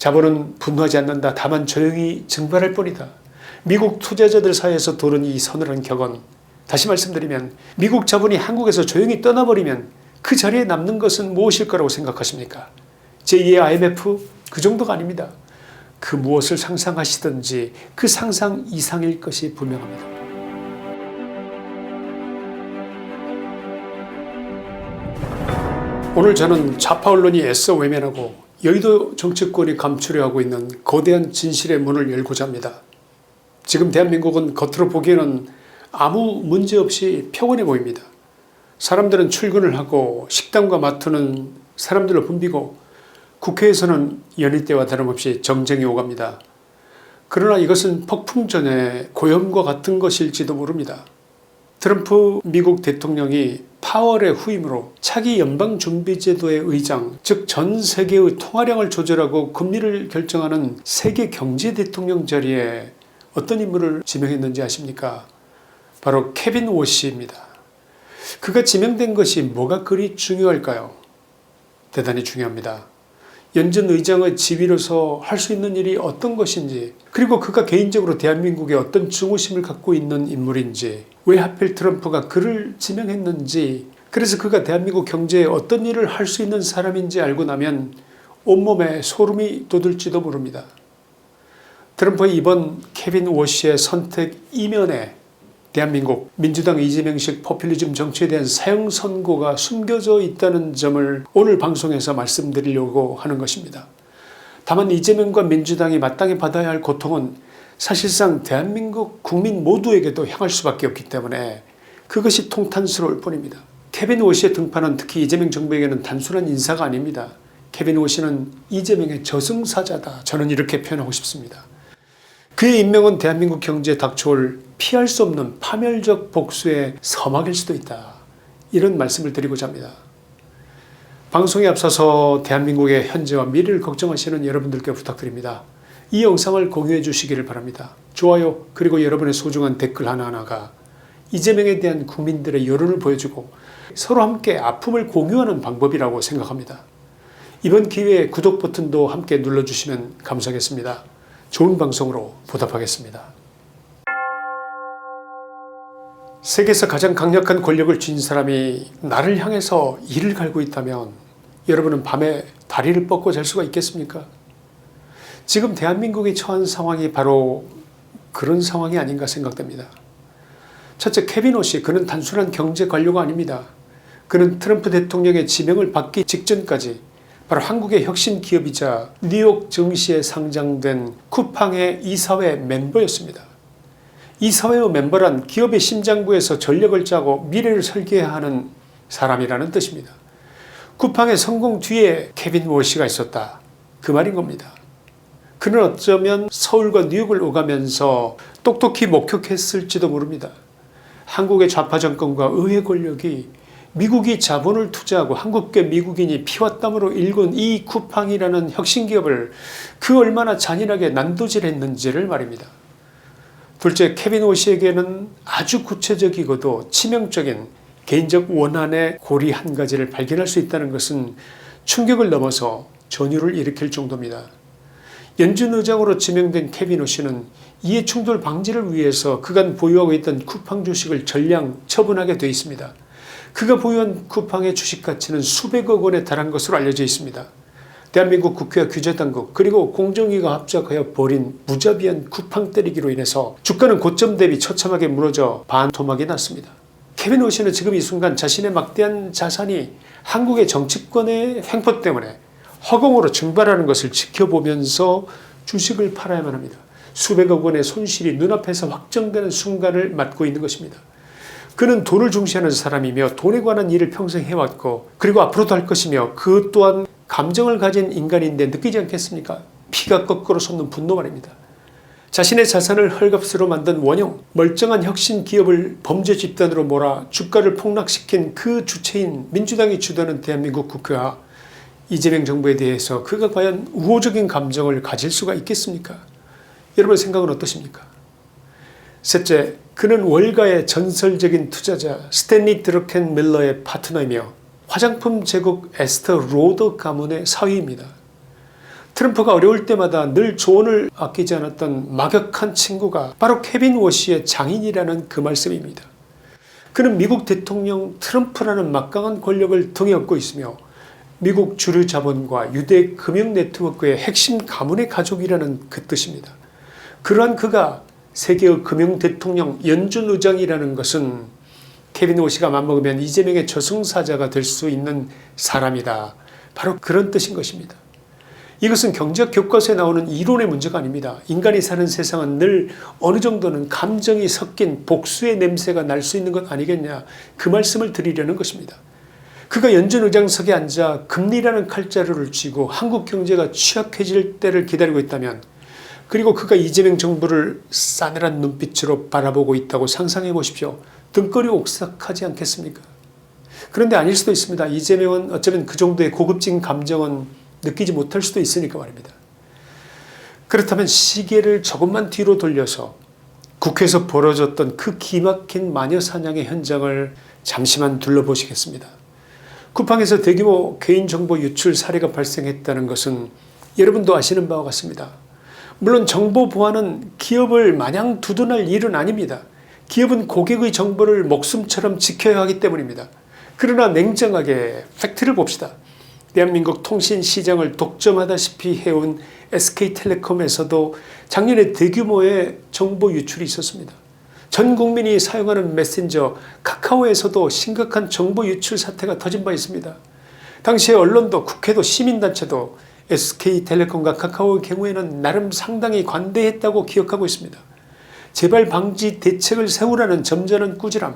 자본은 분노하지 않는다. 다만 조용히 증발할 뿐이다. 미국 투자자들 사이에서 도는 이 서늘한 격언. 다시 말씀드리면 미국 자본이 한국에서 조용히 떠나버리면 그 자리에 남는 것은 무엇일 거라고 생각하십니까? 제2의 IMF? 그 정도가 아닙니다. 그 무엇을 상상하시든지 그 상상 이상일 것이 분명합니다. 오늘 저는 좌파 언론이 애써 외면하고 여의도 정치권이 감추려 하고 있는 거대한 진실의 문을 열고자 합니다. 지금 대한민국은 겉으로 보기에는 아무 문제 없이 평온해 보입니다. 사람들은 출근을 하고 식당과 마트는 사람들로 붐비고 국회에서는 연휴 때와 다름없이 정쟁이 오갑니다. 그러나 이것은 폭풍 전의 고염과 같은 것일지도 모릅니다. 트럼프 미국 대통령이 파월의 후임으로 차기 연방준비제도의 의장, 즉 전 세계의 통화량을 조절하고 금리를 결정하는 세계 경제 대통령 자리에 어떤 인물을 지명했는지 아십니까? 바로 케빈 워시입니다. 그가 지명된 것이 뭐가 그리 중요할까요? 대단히 중요합니다. 연준 의장의 지위로서 할 수 있는 일이 어떤 것인지, 그리고 그가 개인적으로 대한민국에 어떤 증오심을 갖고 있는 인물인지, 왜 하필 트럼프가 그를 지명했는지, 그래서 그가 대한민국 경제에 어떤 일을 할 수 있는 사람인지 알고 나면 온몸에 소름이 돋을지도 모릅니다. 트럼프의 이번 케빈 워시의 선택 이면에 대한민국 민주당 이재명식 포퓰리즘 정치에 대한 사형 선고가 숨겨져 있다는 점을 오늘 방송에서 말씀드리려고 하는 것입니다. 다만 이재명과 민주당이 마땅히 받아야 할 고통은 사실상 대한민국 국민 모두에게도 향할 수밖에 없기 때문에 그것이 통탄스러울 뿐입니다. 케빈 워시의 등판은 특히 이재명 정부에게는 단순한 인사가 아닙니다. 케빈 워시는 이재명의 저승사자다. 저는 이렇게 표현하고 싶습니다. 그의 임명은 대한민국 경제에 닥쳐올 피할 수 없는 파멸적 복수의 서막일 수도 있다. 이런 말씀을 드리고자 합니다. 방송에 앞서서 대한민국의 현재와 미래를 걱정하시는 여러분들께 부탁드립니다. 이 영상을 공유해 주시기를 바랍니다. 좋아요 그리고 여러분의 소중한 댓글 하나하나가 이재명에 대한 국민들의 여론을 보여주고 서로 함께 아픔을 공유하는 방법이라고 생각합니다. 이번 기회에 구독 버튼도 함께 눌러주시면 감사하겠습니다. 좋은 방송으로 보답하겠습니다. 세계에서 가장 강력한 권력을 쥔 사람이 나를 향해서 이를 갈고 있다면 여러분은 밤에 다리를 뻗고 잘 수가 있겠습니까? 지금 대한민국이 처한 상황이 바로 그런 상황이 아닌가 생각됩니다. 첫째, 케빈 워시, 그는 단순한 경제 관료가 아닙니다. 그는 트럼프 대통령의 지명을 받기 직전까지 바로 한국의 혁신 기업이자 뉴욕 증시에 상장된 쿠팡의 이사회 멤버였습니다. 이사회의 멤버란 기업의 심장부에서 전략을 짜고 미래를 설계해야 하는 사람이라는 뜻입니다. 쿠팡의 성공 뒤에 케빈 워시가 있었다. 그 말인 겁니다. 그는 어쩌면 서울과 뉴욕을 오가면서 똑똑히 목격했을지도 모릅니다. 한국의 좌파 정권과 의회 권력이 미국이 자본을 투자하고 한국계 미국인이 피와 땀으로 일군 이 쿠팡이라는 혁신기업을 그 얼마나 잔인하게 난도질했는지를 말입니다. 둘째, 케빈 워시에게는 아주 구체적이고도 치명적인 개인적 원한의 고리 한 가지를 발견할 수 있다는 것은 충격을 넘어서 전율을 일으킬 정도입니다. 연준 의장으로 지명된 케빈 워시는 이해충돌 방지를 위해서 그간 보유하고 있던 쿠팡 주식을 전량 처분하게 되어 있습니다. 그가 보유한 쿠팡의 주식 가치는 수백억 원에 달한 것으로 알려져 있습니다. 대한민국 국회와 규제당국 그리고 공정위가 합작하여 벌인 무자비한 쿠팡 때리기로 인해서 주가는 고점 대비 처참하게 무너져 반토막이 났습니다. 케빈 워시는 지금 이 순간 자신의 막대한 자산이 한국의 정치권의 횡포 때문에 허공으로 증발하는 것을 지켜보면서 주식을 팔아야만 합니다. 수백억 원의 손실이 눈앞에서 확정되는 순간을 맞고 있는 것입니다. 그는 돈을 중시하는 사람이며 돈에 관한 일을 평생 해왔고 그리고 앞으로도 할 것이며 그 또한 감정을 가진 인간인데 느끼지 않겠습니까? 피가 거꾸로 솟는 분노 말입니다. 자신의 자산을 헐값으로 만든 원형 멀쩡한 혁신 기업을 범죄 집단으로 몰아 주가를 폭락시킨 그 주체인 민주당이 주도하는 대한민국 국회와 이재명 정부에 대해서 그가 과연 우호적인 감정을 가질 수가 있겠습니까? 여러분의 생각은 어떠십니까? 셋째, 그는 월가의 전설적인 투자자 스탠리 드러켄 밀러의 파트너이며 화장품 제국 에스터 로더 가문의 사위입니다. 트럼프가 어려울 때마다 늘 조언을 아끼지 않았던 막역한 친구가 바로 케빈 워시의 장인이라는 그 말씀입니다. 그는 미국 대통령 트럼프라는 막강한 권력을 등에 업고 있으며 미국 주류 자본과 유대 금융 네트워크의 핵심 가문의 가족이라는 그 뜻입니다. 그러한 그가 세계의 금융 대통령 연준 의장이라는 것은 케빈 워시가 맘먹으면 이재명의 저승사자가 될 수 있는 사람이다. 바로 그런 뜻인 것입니다. 이것은 경제학 교과서에 나오는 이론의 문제가 아닙니다. 인간이 사는 세상은 늘 어느 정도는 감정이 섞인 복수의 냄새가 날 수 있는 것 아니겠냐, 그 말씀을 드리려는 것입니다. 그가 연준 의장석에 앉아 금리라는 칼자루를 쥐고 한국 경제가 취약해질 때를 기다리고 있다면, 그리고 그가 이재명 정부를 싸늘한 눈빛으로 바라보고 있다고 상상해 보십시오. 등골이 오싹하지 않겠습니까? 그런데 아닐 수도 있습니다. 이재명은 어쩌면 그 정도의 고급진 감정은 느끼지 못할 수도 있으니까 말입니다. 그렇다면 시계를 조금만 뒤로 돌려서 국회에서 벌어졌던 그 기막힌 마녀사냥의 현장을 잠시만 둘러보시겠습니다. 쿠팡에서 대규모 개인정보 유출 사례가 발생했다는 것은 여러분도 아시는 바와 같습니다. 물론 정보 보안은 기업을 마냥 두둔할 일은 아닙니다. 기업은 고객의 정보를 목숨처럼 지켜야 하기 때문입니다. 그러나 냉정하게 팩트를 봅시다. 대한민국 통신시장을 독점하다시피 해온 SK텔레콤에서도 작년에 대규모의 정보 유출이 있었습니다. 전 국민이 사용하는 메신저 카카오에서도 심각한 정보 유출 사태가 터진 바 있습니다. 당시에 언론도 국회도 시민단체도 SK텔레콤과 카카오의 경우에는 나름 상당히 관대했다고 기억하고 있습니다. 재발 방지 대책을 세우라는 점잖은 꾸지람,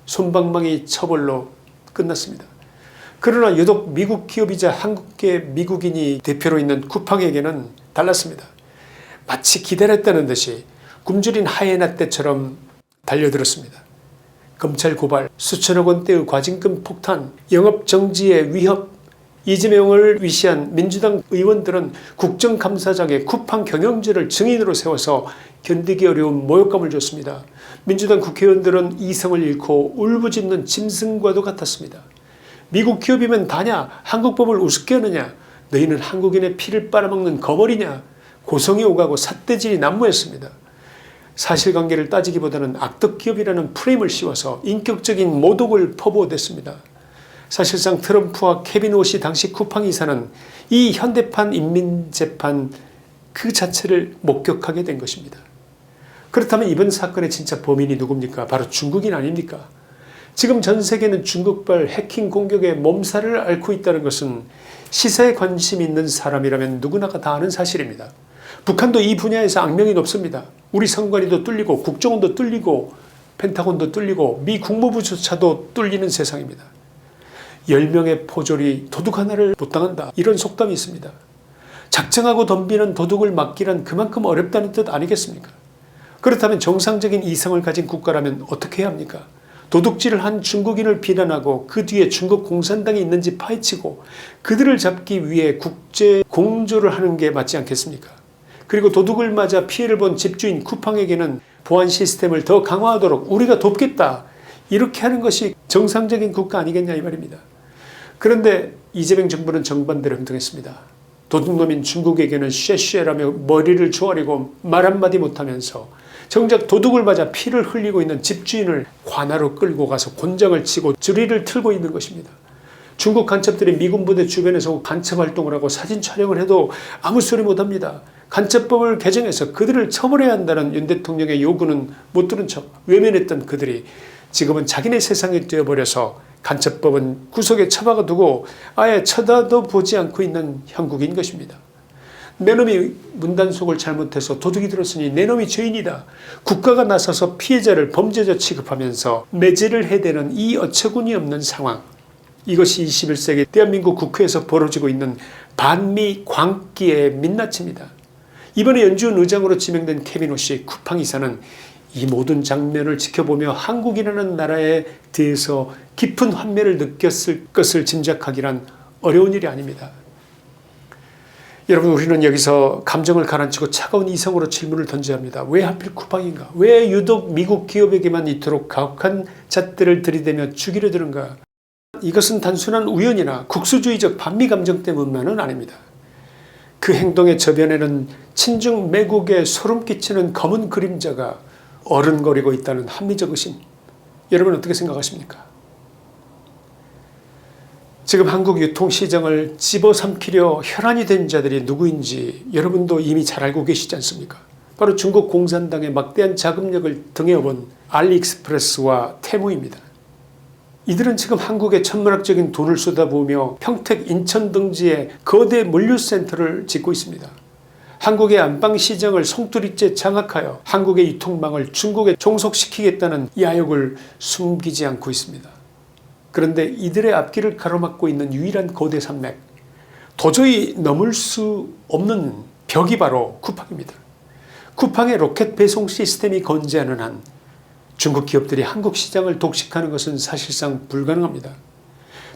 솜방망이 처벌로 끝났습니다. 그러나 유독 미국 기업이자 한국계 미국인이 대표로 있는 쿠팡에게는 달랐습니다. 마치 기다렸다는 듯이 굶주린 하이에나 때처럼 달려들었습니다. 검찰 고발, 수천억 원대의 과징금 폭탄, 영업정지의 위협, 이재명을 위시한 민주당 의원들은 국정감사장에 쿠팡 경영진을 증인으로 세워서 견디기 어려운 모욕감을 줬습니다. 민주당 국회의원들은 이성을 잃고 울부짖는 짐승과도 같았습니다. 미국 기업이면 다냐? 한국법을 우습게 하느냐? 너희는 한국인의 피를 빨아먹는 거머리냐? 고성이 오가고 삿대질이 난무했습니다. 사실관계를 따지기보다는 악덕기업이라는 프레임을 씌워서 인격적인 모독을 퍼부어댔습니다. 사실상 트럼프와 케빈 워시 당시 쿠팡 이사는 이 현대판 인민재판 그 자체를 목격하게 된 것입니다. 그렇다면 이번 사건의 진짜 범인이 누굽니까? 바로 중국인 아닙니까? 지금 전 세계는 중국발 해킹 공격에 몸살을 앓고 있다는 것은 시사에 관심 있는 사람이라면 누구나가 다 아는 사실입니다. 북한도 이 분야에서 악명이 높습니다. 우리 선관위도 뚫리고 국정원도 뚫리고 펜타곤도 뚫리고 미 국무부조차도 뚫리는 세상입니다. 10명의 포졸이 도둑 하나를 못 당한다, 이런 속담이 있습니다. 작정하고 덤비는 도둑을 막기란 그만큼 어렵다는 뜻 아니겠습니까? 그렇다면 정상적인 이성을 가진 국가라면 어떻게 해야 합니까? 도둑질을 한 중국인을 비난하고 그 뒤에 중국 공산당이 있는지 파헤치고 그들을 잡기 위해 국제 공조를 하는 게 맞지 않겠습니까? 그리고 도둑을 맞아 피해를 본 집주인 쿠팡에게는 보안 시스템을 더 강화하도록 우리가 돕겠다, 이렇게 하는 것이 정상적인 국가 아니겠냐, 이 말입니다. 그런데 이재명 정부는 정반대로 행동했습니다. 도둑놈인 중국에게는 쉐쉐라며 머리를 조아리고 말 한마디 못하면서 정작 도둑을 맞아 피를 흘리고 있는 집주인을 관하로 끌고 가서 곤장을 치고 주리를 틀고 있는 것입니다. 중국 간첩들이 미군 부대 주변에서 간첩 활동을 하고 사진 촬영을 해도 아무 소리 못합니다. 간첩법을 개정해서 그들을 처벌해야 한다는 윤 대통령의 요구는 못 들은 척 외면했던 그들이 지금은 자기네 세상에 뛰어버려서 간첩법은 구석에 처박아 두고 아예 쳐다도 보지 않고 있는 형국인 것입니다. 내 놈이 문단속을 잘못해서 도둑이 들었으니 내 놈이 죄인이다. 국가가 나서서 피해자를 범죄자 취급하면서 매제를 해대는 이 어처구니 없는 상황. 이것이 21세기 대한민국 국회에서 벌어지고 있는 반미 광기의 민낯입니다. 이번에 연준 의장으로 지명된 케빈 워시 쿠팡 이사는 이 모든 장면을 지켜보며 한국이라는 나라에 대해서 깊은 환멸을 느꼈을 것을 짐작하기란 어려운 일이 아닙니다. 여러분, 우리는 여기서 감정을 가라앉히고 차가운 이성으로 질문을 던져야 합니다. 왜 하필 쿠팡인가? 왜 유독 미국 기업에게만 이토록 가혹한 잣대를 들이대며 죽이려 드는가? 이것은 단순한 우연이나 국수주의적 반미 감정 때문만은 아닙니다. 그 행동의 저변에는 친중 매국에 소름 끼치는 검은 그림자가 어른거리고 있다는 합리적 의심, 여러분 어떻게 생각하십니까? 지금 한국 유통시장을 집어삼키려 혈안이 된 자들이 누구인지 여러분도 이미 잘 알고 계시지 않습니까? 바로 중국 공산당의 막대한 자금력을 등에 업은 알리익스프레스와 테무입니다. 이들은 지금 한국에 천문학적인 돈을 쏟아부으며 평택, 인천 등지에 거대 물류센터를 짓고 있습니다. 한국의 안방시장을 송두리째 장악하여 한국의 유통망을 중국에 종속시키겠다는 야욕을 숨기지 않고 있습니다. 그런데 이들의 앞길을 가로막고 있는 유일한 거대 산맥, 도저히 넘을 수 없는 벽이 바로 쿠팡입니다. 쿠팡의 로켓 배송 시스템이 건재하는 한 중국 기업들이 한국 시장을 독식하는 것은 사실상 불가능합니다.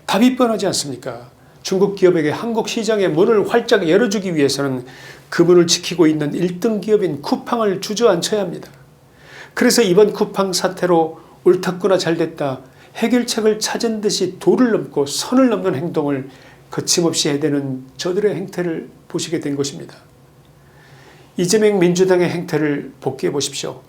답이 뻔하지 않습니까? 중국 기업에게 한국 시장의 문을 활짝 열어주기 위해서는 그 문을 지키고 있는 1등 기업인 쿠팡을 주저앉혀야 합니다. 그래서 이번 쿠팡 사태로 옳았구나 잘됐다 해결책을 찾은 듯이 도를 넘고 선을 넘는 행동을 거침없이 해대는 저들의 행태를 보시게 된 것입니다. 이재명 민주당의 행태를 복귀해 보십시오.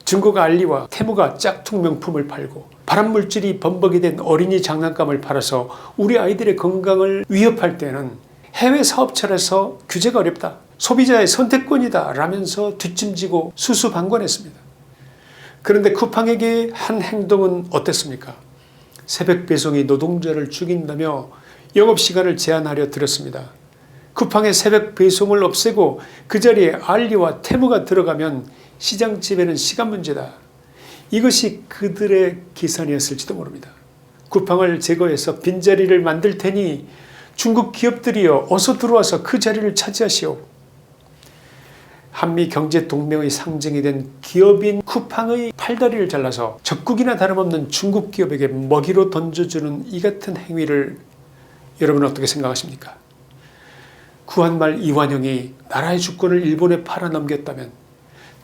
중국 알리와 테무가 짝퉁 명품을 팔고 발암물질이 범벅이 된 어린이 장난감을 팔아서 우리 아이들의 건강을 위협할 때는 해외 사업체라서 규제가 어렵다, 소비자의 선택권이다 라면서 뒷짐지고 수수방관했습니다. 그런데 쿠팡에게 한 행동은 어땠습니까? 새벽 배송이 노동자를 죽인다며 영업시간을 제한하려 들었습니다. 쿠팡의 새벽 배송을 없애고 그 자리에 알리와 테무가 들어가면 시장 지배는 시간 문제다. 이것이 그들의 계산이었을지도 모릅니다. 쿠팡을 제거해서 빈자리를 만들 테니 중국 기업들이여 어서 들어와서 그 자리를 차지하시오. 한미 경제동맹의 상징이 된 기업인 쿠팡의 팔다리를 잘라서 적국이나 다름없는 중국 기업에게 먹이로 던져주는 이 같은 행위를 여러분은 어떻게 생각하십니까? 구한말 이완용이 나라의 주권을 일본에 팔아넘겼다면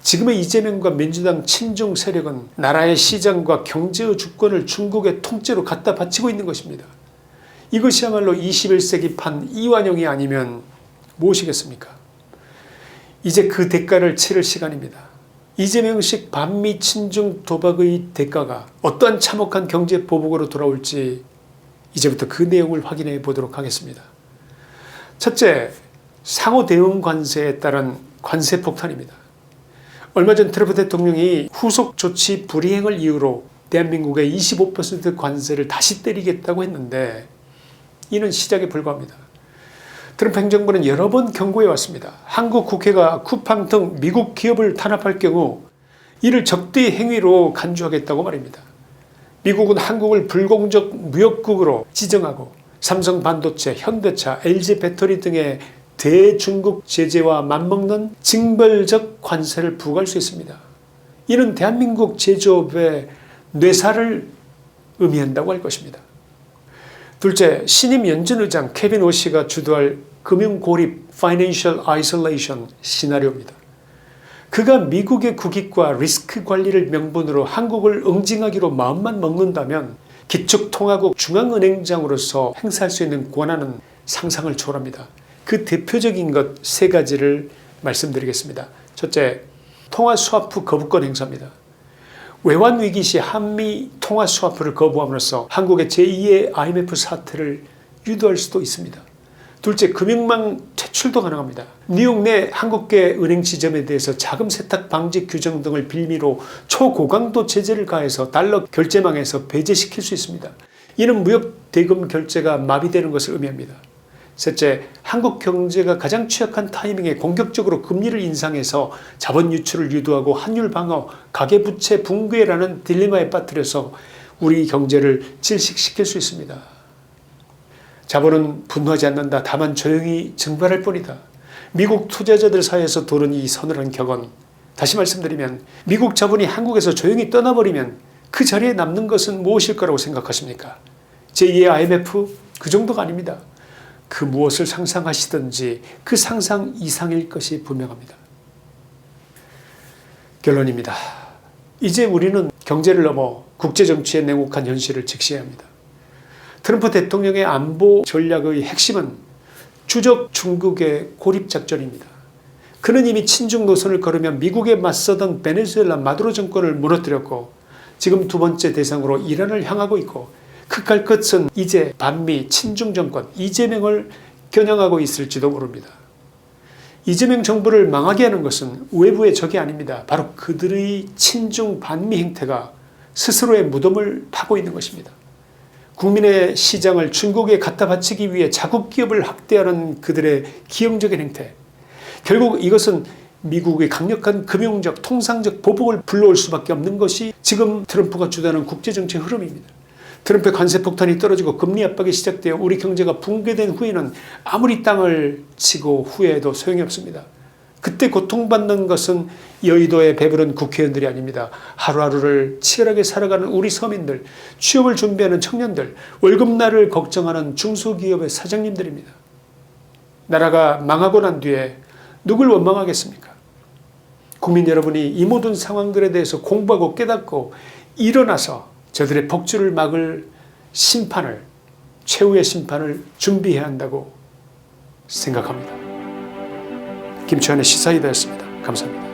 지금의 이재명과 민주당 친중 세력은 나라의 시장과 경제의 주권을 중국의 통째로 갖다 바치고 있는 것입니다. 이것이야말로 21세기판 이완용이 아니면 무엇이겠습니까? 이제 그 대가를 치를 시간입니다. 이재명식 반미 친중 도박의 대가가 어떠한 참혹한 경제 보복으로 돌아올지 이제부터 그 내용을 확인해 보도록 하겠습니다. 첫째, 상호 대응 관세에 따른 관세 폭탄입니다. 얼마 전 트럼프 대통령이 후속 조치 불이행을 이유로 대한민국에 25% 관세를 다시 때리겠다고 했는데 이는 시작에 불과합니다. 트럼프 행정부는 여러 번 경고해 왔습니다. 한국 국회가 쿠팡 등 미국 기업을 탄압할 경우 이를 적대 행위로 간주하겠다고 말입니다. 미국은 한국을 불공정 무역국으로 지정하고 삼성 반도체, 현대차, LG 배터리 등의 대중국 제재와 맞먹는 징벌적 관세를 부과할 수 있습니다. 이는 대한민국 제조업의 뇌사를 의미한다고 할 것입니다. 둘째, 신임 연준의장 케빈 오씨가 주도할 금융고립 (Financial Isolation) 시나리오입니다. 그가 미국의 국익과 리스크 관리를 명분으로 한국을 응징하기로 마음만 먹는다면 기축통화국 중앙은행장으로서 행사할 수 있는 권한은 상상을 초월합니다. 그 대표적인 것 세 가지를 말씀드리겠습니다. 첫째, 통화스와프 거부권 행사입니다. 외환위기 시 한미 통화스와프를 거부함으로써 한국의 제2의 IMF 사태를 유도할 수도 있습니다. 둘째, 금융망 퇴출도 가능합니다. 뉴욕 내 한국계 은행 지점에 대해서 자금 세탁 방지 규정 등을 빌미로 초고강도 제재를 가해서 달러 결제망에서 배제시킬 수 있습니다. 이는 무역 대금 결제가 마비되는 것을 의미합니다. 셋째, 한국 경제가 가장 취약한 타이밍에 공격적으로 금리를 인상해서 자본 유출을 유도하고 환율 방어, 가계부채 붕괴라는 딜레마에 빠뜨려서 우리 경제를 질식시킬 수 있습니다. 자본은 분노하지 않는다. 다만 조용히 증발할 뿐이다. 미국 투자자들 사이에서 도는 이 서늘한 격언, 다시 말씀드리면 미국 자본이 한국에서 조용히 떠나버리면 그 자리에 남는 것은 무엇일 거라고 생각하십니까? 제2의 IMF? 그 정도가 아닙니다. 그 무엇을 상상하시든지 그 상상 이상일 것이 분명합니다. 결론입니다. 이제 우리는 경제를 넘어 국제정치의 냉혹한 현실을 직시해야 합니다. 트럼프 대통령의 안보 전략의 핵심은 주적 중국의 고립작전입니다. 그는 이미 친중 노선을 걸으며 미국에 맞서던 베네수엘라 마두로 정권을 무너뜨렸고 지금 두 번째 대상으로 이란을 향하고 있고 극할 끝은 이제 반미 친중 정권 이재명을 겨냥하고 있을지도 모릅니다. 이재명 정부를 망하게 하는 것은 외부의 적이 아닙니다. 바로 그들의 친중 반미 행태가 스스로의 무덤을 파고 있는 것입니다. 국민의 시장을 중국에 갖다 바치기 위해 자국 기업을 학대하는 그들의 기형적인 행태, 결국 이것은 미국의 강력한 금융적 통상적 보복을 불러올 수밖에 없는 것이 지금 트럼프가 주도하는 국제정치 흐름입니다. 트럼프의 관세 폭탄이 떨어지고 금리 압박이 시작되어 우리 경제가 붕괴된 후에는 아무리 땅을 치고 후회해도 소용이 없습니다. 그때 고통받는 것은 여의도에 배부른 국회의원들이 아닙니다. 하루하루를 치열하게 살아가는 우리 서민들, 취업을 준비하는 청년들, 월급날을 걱정하는 중소기업의 사장님들입니다. 나라가 망하고 난 뒤에 누굴 원망하겠습니까? 국민 여러분이 이 모든 상황들에 대해서 공부하고 깨닫고 일어나서 저들의 복주를 막을 심판을, 최후의 심판을 준비해야 한다고 생각합니다. 김치환의 시사이다였습니다. 감사합니다.